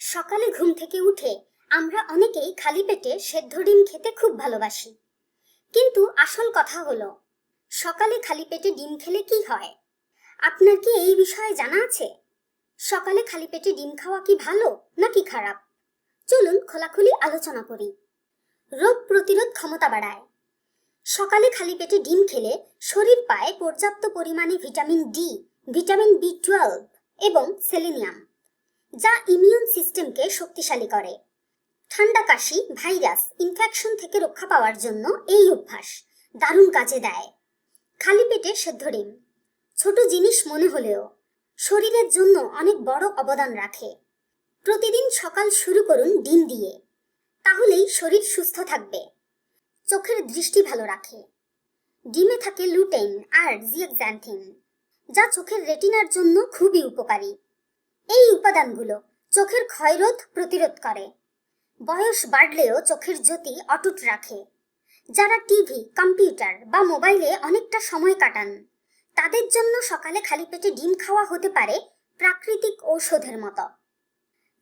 সকালে ঘুম থেকে উঠে আমরা অনেকেই খালি পেটে সেদ্ধ ডিম খেতে খুব ভালোবাসি। কিন্তু আসল কথা হলো, সকালে খালি পেটে ডিম খেলে কি হয়? আপনার কি এই বিষয়ে জানা আছে? সকালে খালি পেটে ডিম খাওয়া কি ভালো নাকি খারাপ? চলুন খোলাখুলি আলোচনা করি। রোগ প্রতিরোধ ক্ষমতা বাড়ায়। সকালে খালি পেটে ডিম খেলে শরীর পায় পর্যাপ্ত পরিমাণে ভিটামিন ডি, ভিটামিন বি12 এবং সেলেনিয়াম, যা ইমিউন সিস্টেমকে শক্তিশালী করে। ঠান্ডা, কাশি, ভাইরাস ইনফেকশন থেকে রক্ষা পাওয়ার জন্য এই অভ্যাস দারুণ কাজে দেয়। খালি পেটে সেদ্ধ ডিম ছোট জিনিস মনে হলেও শরীরের জন্য অনেক বড় অবদান রাখে। প্রতিদিন সকাল শুরু করুন ডিম দিয়ে, তাহলেই শরীর সুস্থ থাকবে। চোখের দৃষ্টি ভালো রাখে। ডিমে থাকে লুটেইন আর জিয়াক্সান্থিন, যা চোখের রেটিনার জন্য খুবই উপকারী। এই উপাদানগুলো চোখের ক্ষয়রোধ প্রতিরোধ করে। বয়স বাড়লেও চোখের জ্যোতি অটুট রাখে। যারা টিভি, কম্পিউটার বা মোবাইলে অনেকটা সময় কাটান, তাদের জন্য সকালে খালি পেটে ডিম খাওয়া হতে পারে প্রাকৃতিক ঔষধের মতো।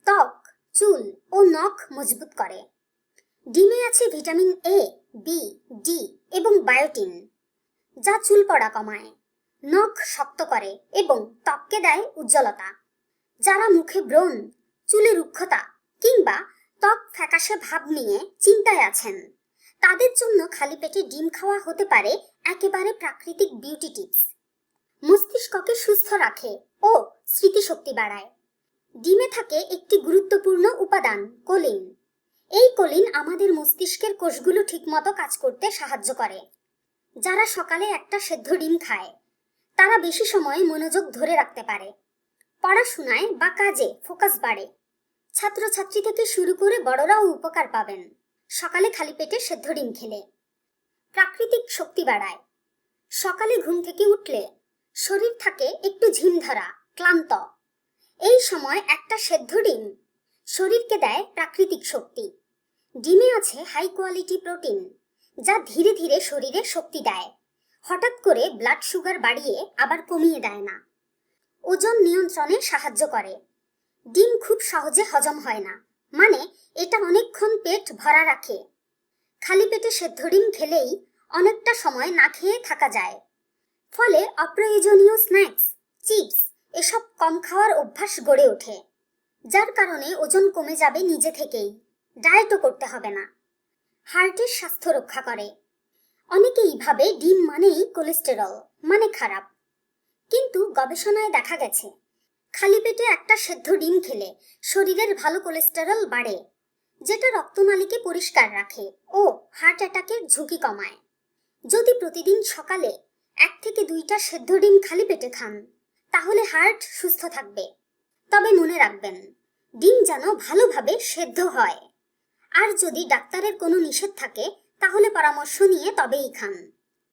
ত্বক, চুল ও নখ মজবুত করে। ডিমে আছে ভিটামিন এ, বি, ডি এবং বায়োটিন, যা চুল পড়া কমায়, নখ শক্ত করে এবং ত্বককে দেয় উজ্জ্বলতা। যারা মুখে ব্রণ, চুলে রুক্ষতা কিংবা ত্বক ফ্যাকাশে ভাব নিয়ে চিন্তায় আছেন, তাদের জন্য খালি পেটে ডিম খাওয়া হতে পারে একেবারে প্রাকৃতিক বিউটি টিপস। মস্তিষ্ককে সুস্থ রাখে ও স্মৃতিশক্তি বাড়ায়। ডিমে থাকে একটি গুরুত্বপূর্ণ উপাদান, কোলিন। এই কোলিন আমাদের মস্তিষ্কের কোষগুলো ঠিকমতো কাজ করতে সাহায্য করে। যারা সকালে একটা সেদ্ধ ডিম খায়, তারা বেশি সময় মনোযোগ ধরে রাখতে পারে। পড়াশোনায় বা কাজে ফোকাস বাড়ে। ছাত্রছাত্রী থেকে শুরু করে বড়রাও উপকার পাবেন সকালে খালি পেটে সেদ্ধ ডিম খেলে। প্রাকৃতিক শক্তি বাড়ায়। সকালে ঘুম থেকে উঠলে শরীর থাকে একটু ঝিমধরা, ক্লান্ত। এই সময় একটা সেদ্ধ ডিম শরীরকে দেয় প্রাকৃতিক শক্তি। ডিমে আছে হাই কোয়ালিটি প্রোটিন, যা ধীরে ধীরে শরীরে শক্তি দেয়। হঠাৎ করে ব্লাড সুগার বাড়িয়ে আবার কমিয়ে দেয় না। ওজন নিয়ন্ত্রণে সাহায্য করে। ডিম খুব সহজে হজম হয় না, মানে এটা অনেকক্ষণ পেট ভরা রাখে। খালি পেটে সেদ্ধ ডিম খেলেই অনেকটা সময় না খেয়ে থাকা যায়। ফলে অপ্রয়োজনীয় স্ন্যাক্স, চিপস এসব কম খাওয়ার অভ্যাস গড়ে ওঠে, যার কারণে ওজন কমে যাবে নিজে থেকেই। ডায়েটও করতে হবে না। হার্টের স্বাস্থ্য রক্ষা করে। অনেকেই ভাবে ডিম মানেই কোলেস্টেরল, মানে খারাপ। কিন্তু গবেষণায় দেখা গেছে খালি পেটে একটা সেদ্ধ ডিম খেলে শরীরের ভালো কোলেস্টেরল বাড়ে, যেটা রক্তনালীকে পরিষ্কার রাখে ও হার্ট অ্যাটাকের ঝুঁকি কমায়। যদি প্রতিদিন সকালে 1 থেকে 2টা সেদ্ধ ডিম খালি পেটে খান, তাহলে হার্ট সুস্থ থাকবে। তবে মনে রাখবেন, ডিম যেন ভালোভাবে সেদ্ধ হয়। আর যদি ডাক্তারের কোনো নিষেধ থাকে, তাহলে পরামর্শ নিয়ে তবেই খান।